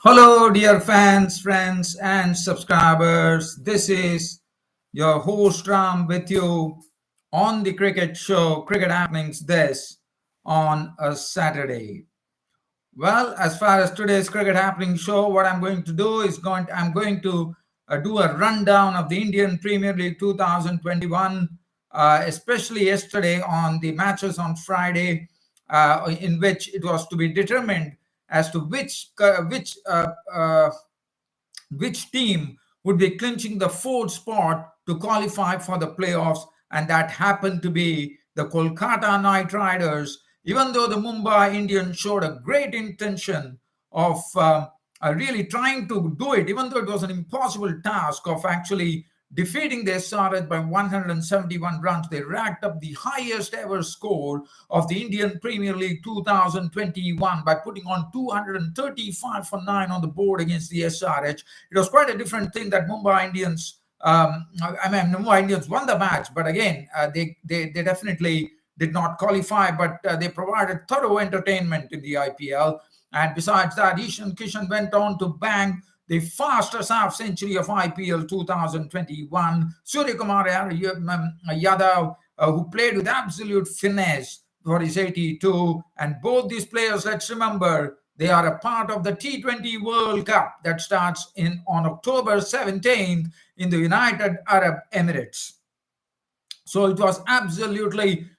Hello, dear fans, friends, and subscribers. This is your host Ram with you on the cricket show, Cricket Happenings This on a Saturday. Well, as far as today's cricket happening show, what I'm going to do is I'm going to do a rundown of the Indian Premier League 2021, especially yesterday on the matches on Friday, in which it was to be determined as to which team would be clinching the fourth spot to qualify for the playoffs, and that happened to be the Kolkata Knight Riders. Even though the Mumbai Indians showed a great intention of really trying to do it, even though it was an impossible task of actually defeating the SRH by 171 runs, they racked up the highest ever score of the Indian Premier League 2021 by putting on 235 for 9 on the board against the SRH. It was quite a different thing that Mumbai Indians, Mumbai Indians won the match, but again, they definitely did not qualify, but they provided thorough entertainment in the IPL. And besides that, Ishan Kishan went on to bang the fastest half century of IPL 2021. Suryakumar Yadav, who played with absolute finesse for his 82. And both these players, let's remember, they are a part of the T20 World Cup that starts on October 17th in the United Arab Emirates. So it was absolutely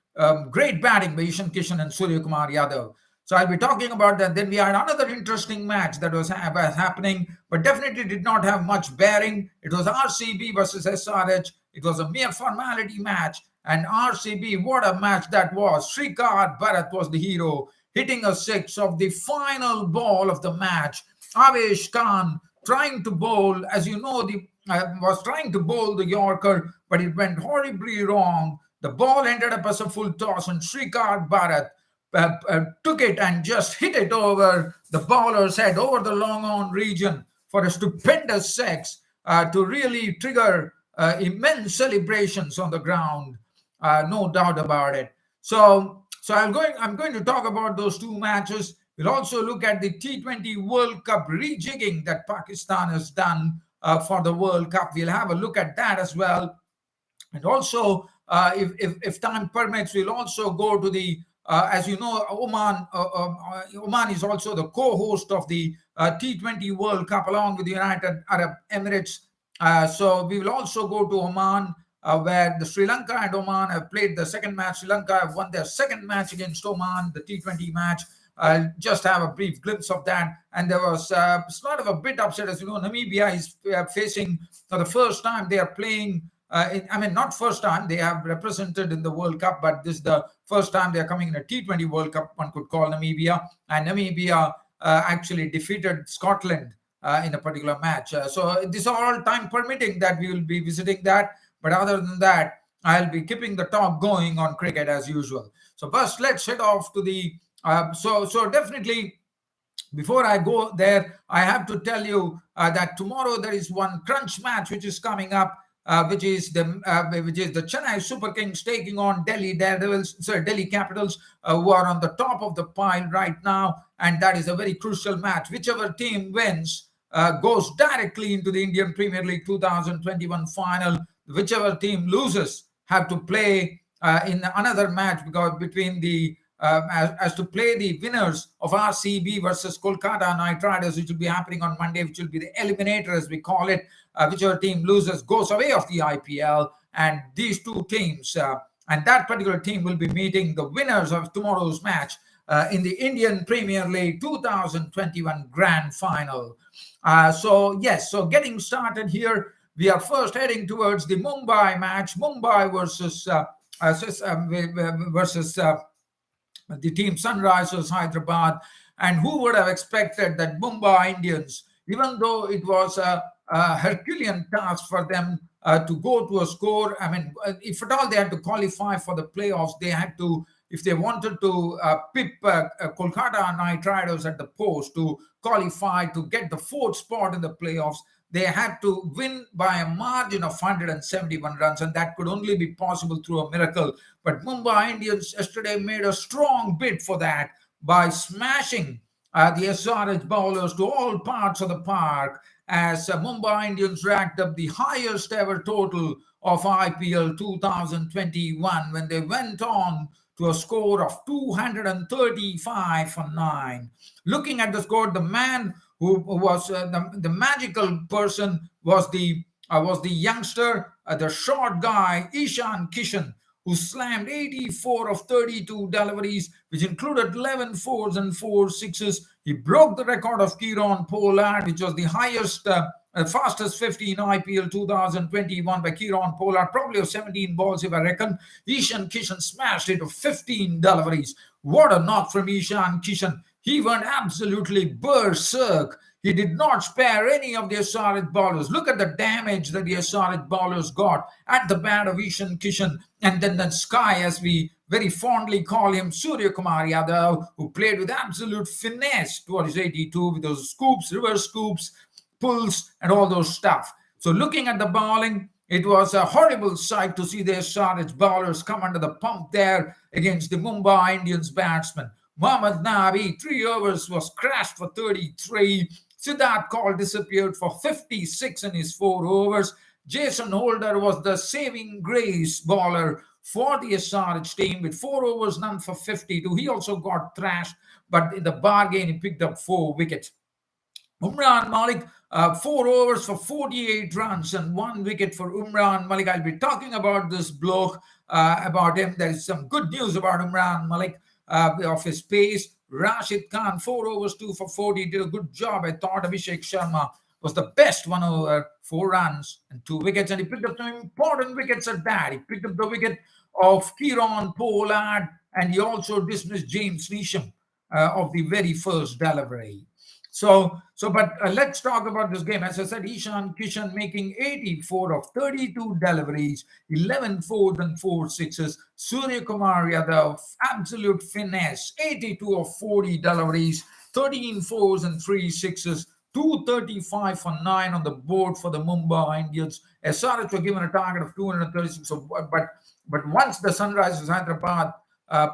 great batting by Ishan Kishan and Suryakumar Yadav. So I'll be talking about that. Then we had another interesting match that was happening, but definitely did not have much bearing. It was RCB versus SRH. It was a mere formality match. And RCB, what a match that was. Srikar Bharat was the hero, hitting a six of the final ball of the match. Avesh Khan trying to bowl, as you know, was trying to bowl the Yorker, but it went horribly wrong. The ball ended up as a full toss, and Srikar Bharat took it and just hit it over the bowler's head, over the long on region for a stupendous six to really trigger immense celebrations on the ground. No doubt about it. So I'm going to talk about those two matches. We'll also look at the T20 World Cup rejigging that Pakistan has done for the World Cup. We'll have a look at that as well. And also, if time permits, we'll also go to the as you know, Oman is also the co-host of the T20 World Cup along with the United Arab Emirates. So we will also go to Oman, where the Sri Lanka and Oman have played the second match. Sri Lanka have won their second match against Oman, the T20 match. I'll just have a brief glimpse of that. And there was sort of a bit upset. As you know, Namibia is facing, for the first time, they are playing not first time they have represented in the World Cup, but this is the first time they are coming in a T20 World Cup, one could call Namibia. And Namibia actually defeated Scotland in a particular match. So this is all time permitting that we will be visiting that. But other than that, I'll be keeping the talk going on cricket as usual. So first, let's head off to the... So definitely, before I go there, I have to tell you that tomorrow there is one crunch match which is coming up. Which is the Chennai Super Kings taking on Delhi Capitals, who are on the top of the pile right now, and that is a very crucial match. Whichever team wins goes directly into the Indian Premier League 2021 final. Whichever team loses have to play in another match because between the as to play the winners of RCB versus Kolkata Knight Riders, which will be happening on Monday, which will be the eliminator, as we call it. Whichever team loses goes away of the IPL, and these two teams and that particular team will be meeting the winners of tomorrow's match in the Indian Premier League 2021 Grand Final. So getting started here, we are first heading towards the Mumbai match, Mumbai versus the team Sunrisers Hyderabad. And who would have expected that Mumbai Indians, even though it was a Herculean task for them to go to a score, if at all they had to qualify for the playoffs, they had to, if they wanted to pip Kolkata Knight Riders at the post to qualify to get the fourth spot in the playoffs, they had to win by a margin of 171 runs, and that could only be possible through a miracle. But Mumbai Indians yesterday made a strong bid for that by smashing the SRH bowlers to all parts of the park as Mumbai Indians racked up the highest ever total of IPL 2021 when they went on to a score of 235 for 9. Looking at the score, the man who was the magical person was the youngster, the short guy, Ishan Kishan, who slammed 84 of 32 deliveries, which included 11 fours and 4 sixes. He broke the record of Kieron Pollard, which was the highest, fastest 50 in IPL 2021 by Kieron Pollard, probably of 17 balls, if I reckon. Ishan Kishan smashed it of 15 deliveries. What a knock from Ishan Kishan. He went absolutely berserk. He did not spare any of the SRH bowlers. Look at the damage that the SRH bowlers got at the bat of Ishan Kishan. And then the Sky, as we very fondly call him, Surya Kumar Yadav, who played with absolute finesse towards 82 with those scoops, reverse scoops, pulls, and all those stuff. So looking at the bowling, it was a horrible sight to see the SRH bowlers come under the pump there against the Mumbai Indians batsmen. Mohammad Nabi, 3 overs, was crashed for 33. Siddharth Kaul disappeared for 56 in his 4 overs. Jason Holder was the saving grace bowler for the SRH team with 4 overs, none for 52. He also got thrashed, but in the bargain, he picked up 4 wickets. Umran Malik, 4 overs for 48 runs and 1 wicket for Umran Malik. I'll be talking about this bloke, about him. There is some good news about Umran Malik, of his pace. Rashid Khan, 4 overs, 2 for 40, did a good job. I thought Abhishek Sharma was the best 1 over, 4 runs and 2 wickets. And he picked up some important wickets at that. He picked up the wicket of Kieron Pollard, and he also dismissed James Neesham of the very first delivery. But let's talk about this game. As I said, Ishan Kishan making 84 of 32 deliveries, 11 fours and 4 sixes. Surya Kumar Yadav, absolute finesse, 82 of 40 deliveries, 13 fours and 3 sixes. 235 for 9 on the board for the Mumbai Indians. SRH were given a target of 236. But once the Sunrisers Hyderabad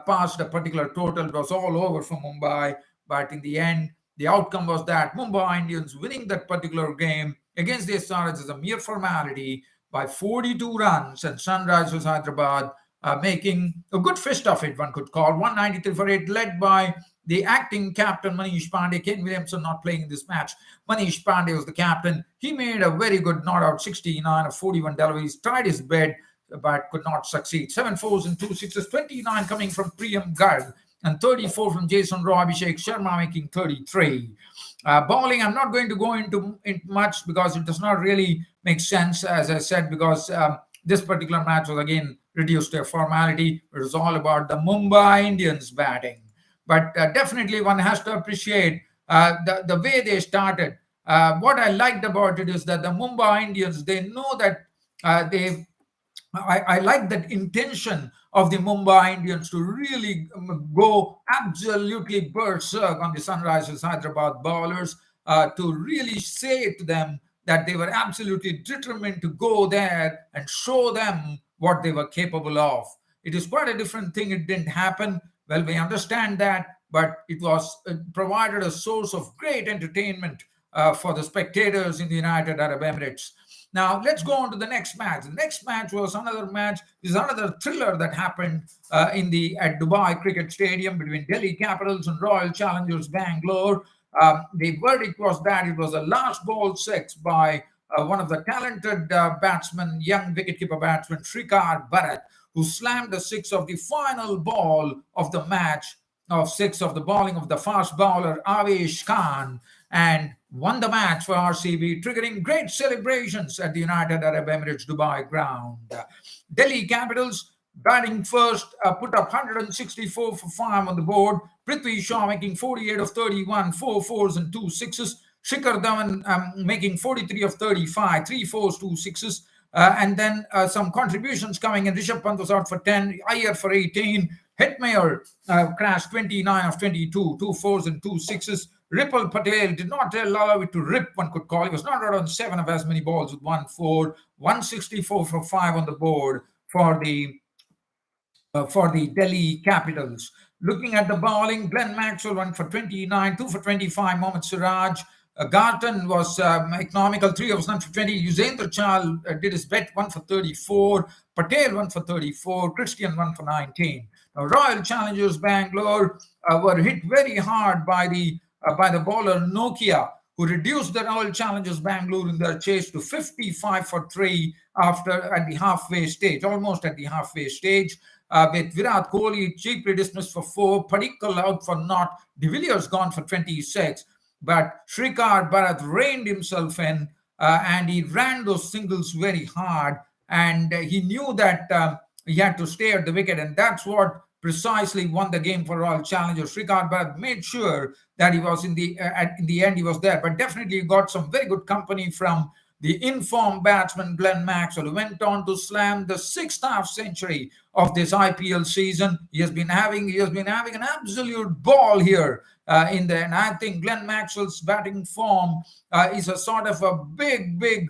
passed a particular total, it was all over for Mumbai. But in the end, the outcome was that Mumbai Indians winning that particular game against the SRH is a mere formality by 42 runs, and Sunrisers Hyderabad making a good fist of it, one could call. 193 for 8, led by the acting captain Manish Pandey. Ken Williamson not playing in this match. Manish Pandey was the captain. He made a very good not out, 69 of 41 deliveries, tried his best, but could not succeed. 7 fours and 2 sixes, 29 coming from Priyam Garg, and 34 from Jason Roy. Abhishek Sharma making 33. Bowling, I'm not going to go into much because it does not really make sense, as I said, because this particular match was again reduced to a formality. It was all about the Mumbai Indians batting. But definitely one has to appreciate the way they started. What I liked about it is that the Mumbai Indians, they know that I like that intention of the Mumbai Indians to really go absolutely berserk on the Sunrisers Hyderabad bowlers, to really say to them that they were absolutely determined to go there and show them what they were capable of. It is quite a different thing. It didn't happen. Well, we understand that, but it provided a source of great entertainment for the spectators in the United Arab Emirates. Now, let's go on to the next match. The next match was another match. This is another thriller that happened at Dubai Cricket Stadium between Delhi Capitals and Royal Challengers Bangalore. The verdict was that it was a last ball 6 by one of the talented batsmen, young wicketkeeper batsman, Srikar Bharat, who slammed the 6 of the final ball of the match, of 6 of the bowling of the fast bowler Avesh Khan, and won the match for RCB, triggering great celebrations at the United Arab Emirates Dubai ground. Delhi Capitals batting first, put up 164 for 5 on the board. Prithvi Shaw making 48 of 31, 4 fours and 2 sixes. Shikhar Dhawan making 43 of 35, 3 fours, 2 sixes. And then some contributions coming in. Rishabh Pant was out for 10, Iyer for 18. Hetmeyer crashed 29 of 22, 2 fours and 2 sixes. Ripple Patel did not allow it to rip, one could call. He was not out on 7 of as many balls with 1 4, 164 for 5 on the board for the Delhi Capitals. Looking at the bowling, Glenn Maxwell went for 29, 2 for 25. Mohammad Siraj. Garton was economical, 3 overs, none for 20. Yuzendra Chahal did his bet, 1 for 34. Patel, 1 for 34. Christian, 1 for 19. Now, Royal Challengers Bangalore were hit very hard by the bowler Nokia, who reduced the Royal Challengers Bangalore in their chase to 55 for 3 at the halfway stage, almost at the halfway stage. With Virat Kohli cheaply dismissed for 4, Padikkal out for naught, De Villiers gone for 26. But Srikar Bharat reined himself in and he ran those singles very hard. And he knew that he had to stay at the wicket, and that's what precisely won the game for Royal Challengers. Srikar Bharat made sure that he was in the end he was there, but definitely got some very good company from the informed batsman Glenn Maxwell, who went on to slam the 6th half century of this IPL season. He has been having an absolute ball here in there, and I think Glenn Maxwell's batting form is a sort of a big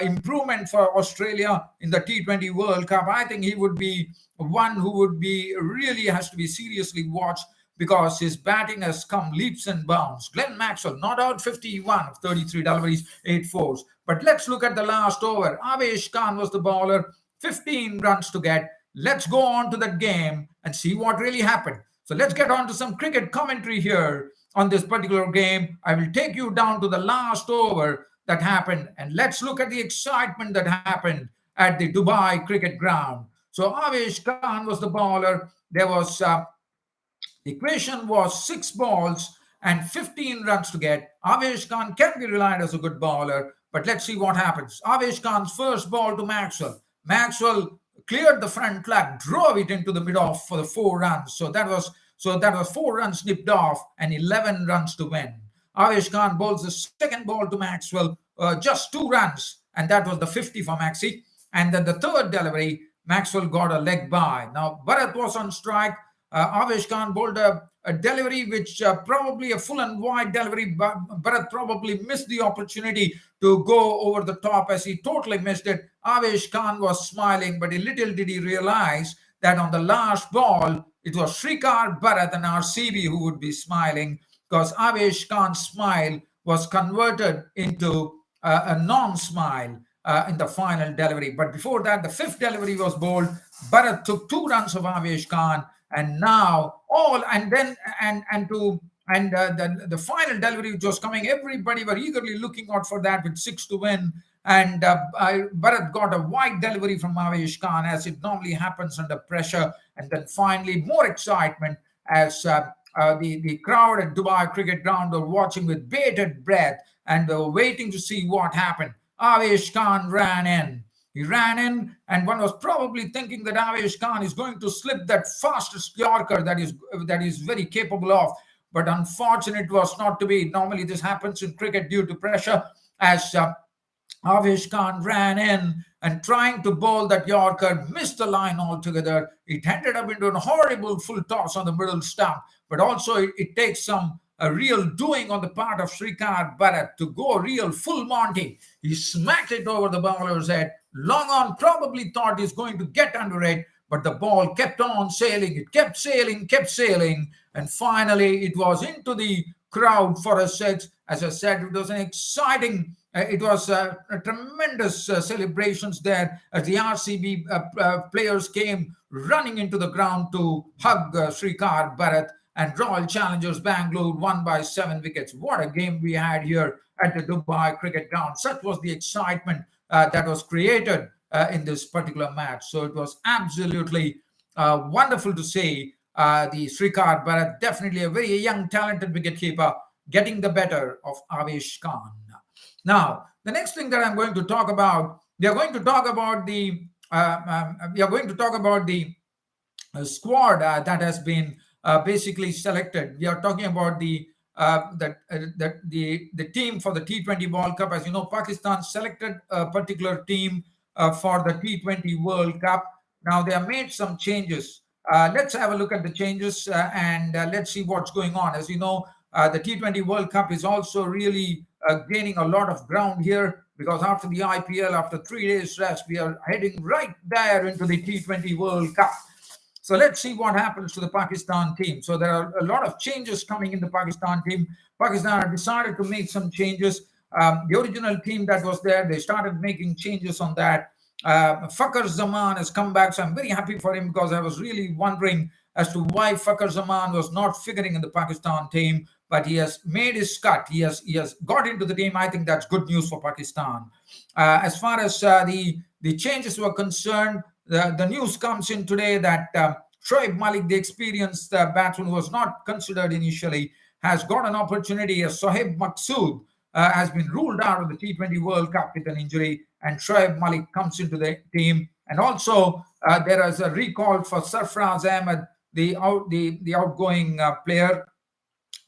improvement for Australia in the T20 World Cup. I think he would be one who would be really has to be seriously watched, because his batting has come leaps and bounds. Glenn Maxwell not out 51 of 33 deliveries, 8 fours. But let's look at the last over. Avesh Khan was the bowler, 15 runs to get. Let's go on to that game and see what really happened. So let's get on to some cricket commentary here on this particular game. I will take you down to the last over that happened, and let's look at the excitement that happened at the Dubai cricket ground. So Avesh Khan was the bowler. There was the equation was 6 balls and 15 runs to get. Avesh Khan can be relied as a good bowler, but let's see what happens. Avesh Khan's first ball to Maxwell. Maxwell cleared the front leg, drove it into the mid-off for the 4 runs. So that was 4 runs nipped off and 11 runs to win. Avesh Khan bowls the second ball to Maxwell, just 2 runs, and that was the 50 for Maxi. And then the third delivery, Maxwell got a leg by. Now, Bharat was on strike. Avesh Khan bowled a delivery which probably a full and wide delivery, but Bharat probably missed the opportunity to go over the top, as he totally missed it. Avesh Khan was smiling, but little did he realize that on the last ball, it was Srikar Bharat and RCB who would be smiling, because Avesh Khan's smile was converted into a non-smile in the final delivery. But before that, the 5th delivery was bowled. Bharat took 2 runs of Avesh Khan, and now the final delivery which was coming, everybody were eagerly looking out for that with 6 to win. And Bharat got a wide delivery from Avesh Khan, as it normally happens under pressure. And then finally, more excitement as the crowd at Dubai cricket ground were watching with bated breath and were waiting to see what happened. Avesh Khan ran in. He ran in, and one was probably thinking that Avesh Khan is going to slip that fastest Yorker that is very capable of. But unfortunately, it was not to be. Normally, this happens in cricket due to pressure, as Avesh Khan ran in and trying to bowl that Yorker, missed the line altogether. It ended up into a horrible full toss on the middle stump. But also, it takes some a real doing on the part of Srikar Bharat to go real full Monty. He smacked it over the bowler's head. Long on probably thought he's going to get under it, but the ball kept on sailing. It kept sailing, and finally it was into the crowd for a 6. As I said, it was an exciting, it was a tremendous celebrations there as the RCB players came running into the ground to hug Srikar Bharat. And Royal Challengers Bangalore won by 7 wickets. What a game we had here at the Dubai cricket ground. Such was the excitement that was created in this particular match. So it was absolutely wonderful to see the Srikar Bharat, definitely a very young, talented wicketkeeper, getting the better of Avesh Khan. Now, the next thing that I'm going to talk about, we are going to talk about the squad that has been basically selected. We are talking about the team for the T20 World Cup. As you know, Pakistan selected a particular team for the T20 World Cup. Now they have made some changes. Let's have a look at the changes and let's see what's going on. As you know, the T20 World Cup is also really gaining a lot of ground here, because after the IPL, after 3 days rest, we are heading right there into the T20 World Cup. So let's see what happens to the Pakistan team. So there are a lot of changes coming in the Pakistan team. Pakistan decided to make some changes. The original team that was there, they started making changes on that. Fakhar Zaman has come back, so I'm very happy for him because I was really wondering as to why Fakhar Zaman was not figuring in the Pakistan team, but he has made his cut. He has got into the team. I think that's good news for Pakistan. As far as the changes were concerned, the news comes in today that Shoaib Malik, the experienced batsman who was not considered initially, has got an opportunity as Sohaib Maqsood has been ruled out of the T20 World Cup with an injury, and Shoaib Malik comes into the team. And also, there is a recall for Sarfraz Ahmed, the outgoing player.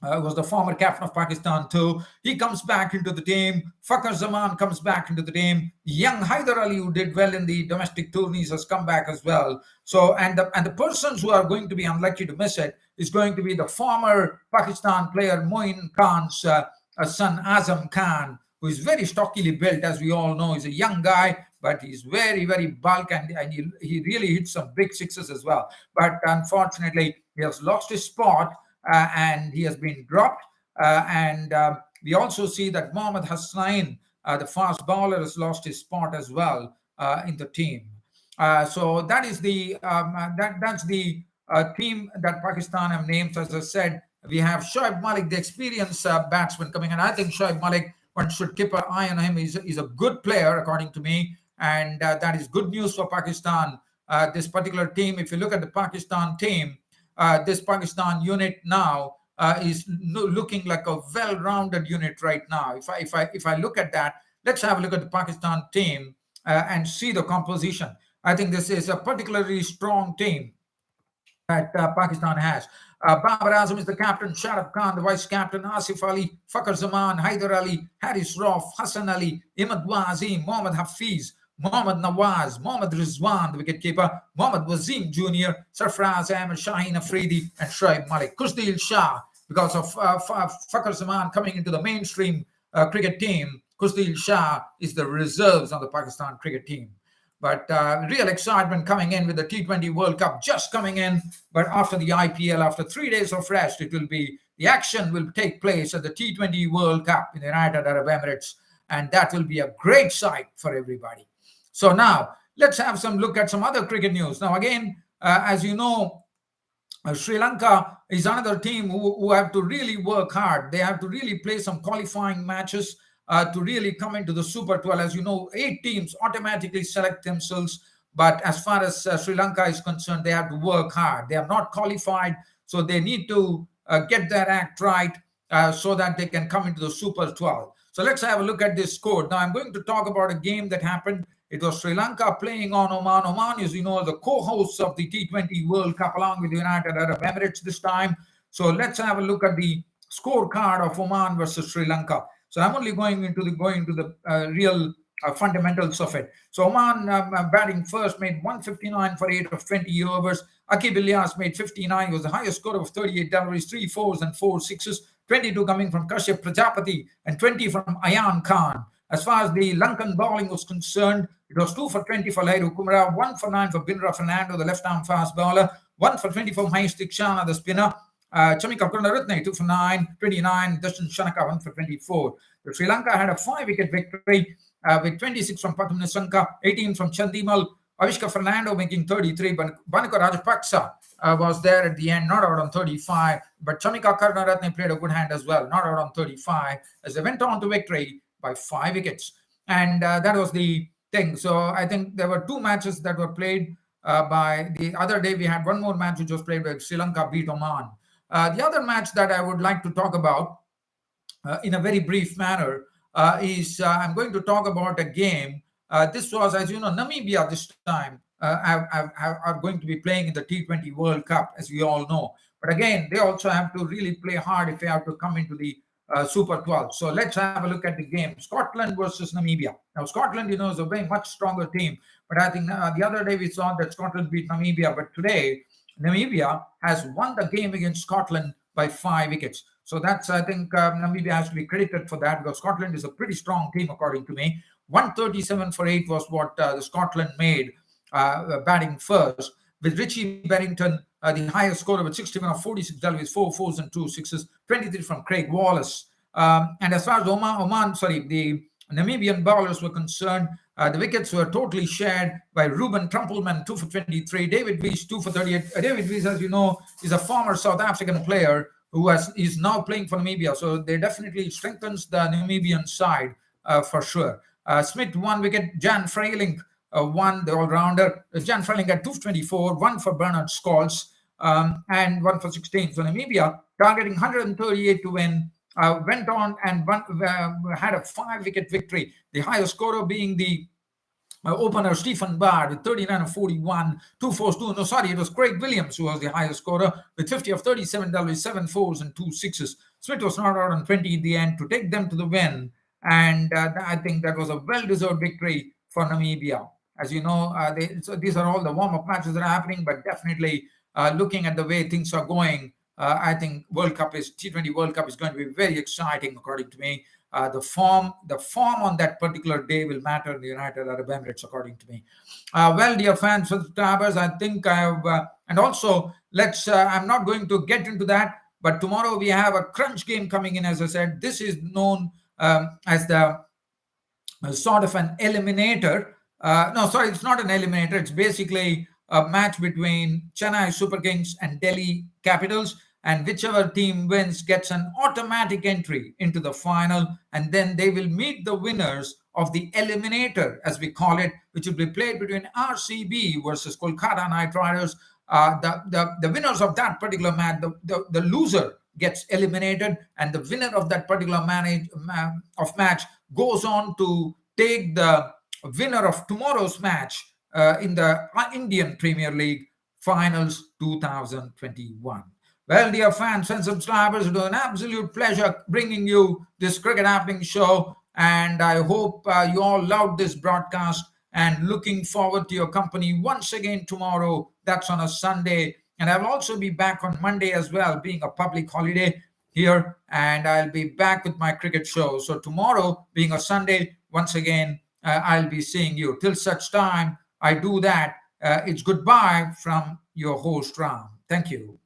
Was the former captain of Pakistan too. He comes back into the team. Fakhar Zaman comes back into the team. Young Haider Ali, who did well in the domestic tourneys, has come back as well. So, and the persons who are going to be unlucky to miss it is going to be the former Pakistan player Moin Khan's son Azam Khan, who is very stockily built, as we all know. He's a young guy, but he's very, very bulk, and he really hits some big sixes as well. But unfortunately, he has lost his spot. And he has been dropped. And we also see that Mohammad Hasnain, the fast bowler, has lost his spot as well in the team. So that is that's the team that Pakistan have named. As I said, we have Shoaib Malik, the experienced batsman, coming in. I think Shoaib Malik, one should keep an eye on him. He's a good player, according to me, and that is good news for Pakistan. This particular team, if you look at the Pakistan team, this Pakistan unit now is looking like a well-rounded unit right now. If I look at that, let's have a look at the Pakistan team and see the composition. I think this is a particularly strong team that Pakistan has. Babar Azam is the captain, Sharaf Khan, the vice captain, Asif Ali, Fakhar Zaman, Haider Ali, Haris Rauf, Hassan Ali, Imad Wazim, Mohammad Hafiz, Mohammad Nawaz, Mohammad Rizwan, the wicketkeeper, Mohammad Wazim Jr., Sarfraz Ahmed, Shaheen Afridi, and Shoaib Malik. Kushdil Shah, because of Fakhar Zaman coming into the mainstream cricket team, Kushdil Shah is the reserves on the Pakistan cricket team. But real excitement coming in with the T20 World Cup just coming in. But after the IPL, after 3 days of rest, the action will take place at the T20 World Cup in the United Arab Emirates. And that will be a great sight for everybody. So now, let's have some look at some other cricket news. Now, again, as you know, Sri Lanka is another team who have to really work hard. They have to really play some qualifying matches to really come into the Super 12. As you know, 8 teams automatically select themselves. But as far as Sri Lanka is concerned, they have to work hard. They are not qualified, so they need to get their act right so that they can come into the Super 12. So let's have a look at this score. Now, I'm going to talk about a game that happened. It was Sri Lanka playing on Oman. Oman is, you know, the co-hosts of the T20 World Cup along with the United Arab Emirates this time. So let's have a look at the scorecard of Oman versus Sri Lanka. So I'm only going into the real fundamentals of it. So Oman batting first made 159 for 8 of 20 overs. Aqib Ilyas made 59. He was the highest score of 38 deliveries, 3 fours and 4 sixes. 22 coming from Kashyap Prajapati and 20 from Ayan Khan. As far as the Lankan bowling was concerned, it was 2 for 20 for Lairu Kumra, 1 for 9 for Binra Fernando, the left-arm fast bowler, 1 for 20 for Mahesh Dikshana, the spinner, Chamika Karunaratne, 2 for 9, 29, Darshan Shanaka, 1 for 24. The Sri Lanka had a 5-wicket victory with 26 from Patum Nisanka, 18 from Chandimal, Avishka Fernando making 33, but Banaka Rajapaksa was there at the end, not out on 35, but Chamika Karunaratne played a good hand as well, not out on 35, as they went on to victory by 5 wickets. And that was the thing. So I think there were 2 matches that were played by the other day. We had one more match which was played where Sri Lanka beat Oman. The other match that I would like to talk about in a very brief manner is I'm going to talk about a game. This was, as you know, Namibia this time are going to be playing in the T20 World Cup, as we all know. But again, they also have to really play hard if they have to come into the Super 12. So let's have a look at the game. Scotland versus Namibia. Now, Scotland, you know, is a very much stronger team. But I think the other day we saw that Scotland beat Namibia. But today, Namibia has won the game against Scotland by 5 wickets. So that's, I think, Namibia has to be credited for that, because Scotland is a pretty strong team, according to me. 137 for 8 was what the Scotland made batting first. with Richie Berrington, the highest scorer with 61 of 46 deliveries, 4 fours and 2 sixes, 23 from Craig Wallace. And as far as the Namibian bowlers were concerned, the wickets were totally shared by Ruben Trumpelman, 2 for 23, David Weiss, 2 for 38. David Weiss, as you know, is a former South African player who is now playing for Namibia. So they definitely strengthens the Namibian side for sure. Smith, 1 wicket. Jan Freiling, 1, the all-rounder. Jan Freiling had 2 for 24, 1 for Bernard Scholes, and 1 for 16. So Namibia, targeting 138 to win, went on and had a 5-wicket victory. The highest scorer being the opener Stephen Baird with 39 of 41, 2 fours, 2. No, sorry, it was Craig Williams who was the highest scorer with 50 of 37 deliveries, 7 fours and 2 sixes. Smith was not out on 20 in the end to take them to the win. And I think that was a well-deserved victory for Namibia. As you know, so these are all the warm-up matches that are happening, but definitely looking at the way things are going, I think T20 World Cup is going to be very exciting, according to me. The form on that particular day will matter in the United Arab Emirates, according to me. Well, dear fans, subscribers, I think I have, and also I'm not going to get into that, but tomorrow we have a crunch game coming in. As I said, this is known as the sort of an eliminator. No, sorry, it's not an eliminator. It's basically a match between Chennai Super Kings and Delhi Capitals. And whichever team wins gets an automatic entry into the final, and then they will meet the winners of the eliminator, as we call it, which will be played between RCB versus Kolkata Knight Riders. The winners of that particular match, the loser gets eliminated, and the winner of that particular match goes on to take the winner of tomorrow's match in the Indian Premier League Finals 2021. Well, dear fans and subscribers, it was an absolute pleasure bringing you this Cricket Happening show, and I hope you all loved this broadcast, and looking forward to your company once again tomorrow. That's on a Sunday, and I'll also be back on Monday as well, being a public holiday here, and I'll be back with my cricket show. So tomorrow, being a Sunday, once again, I'll be seeing you. Till such time I do that, it's goodbye from your host, Ram. Thank you.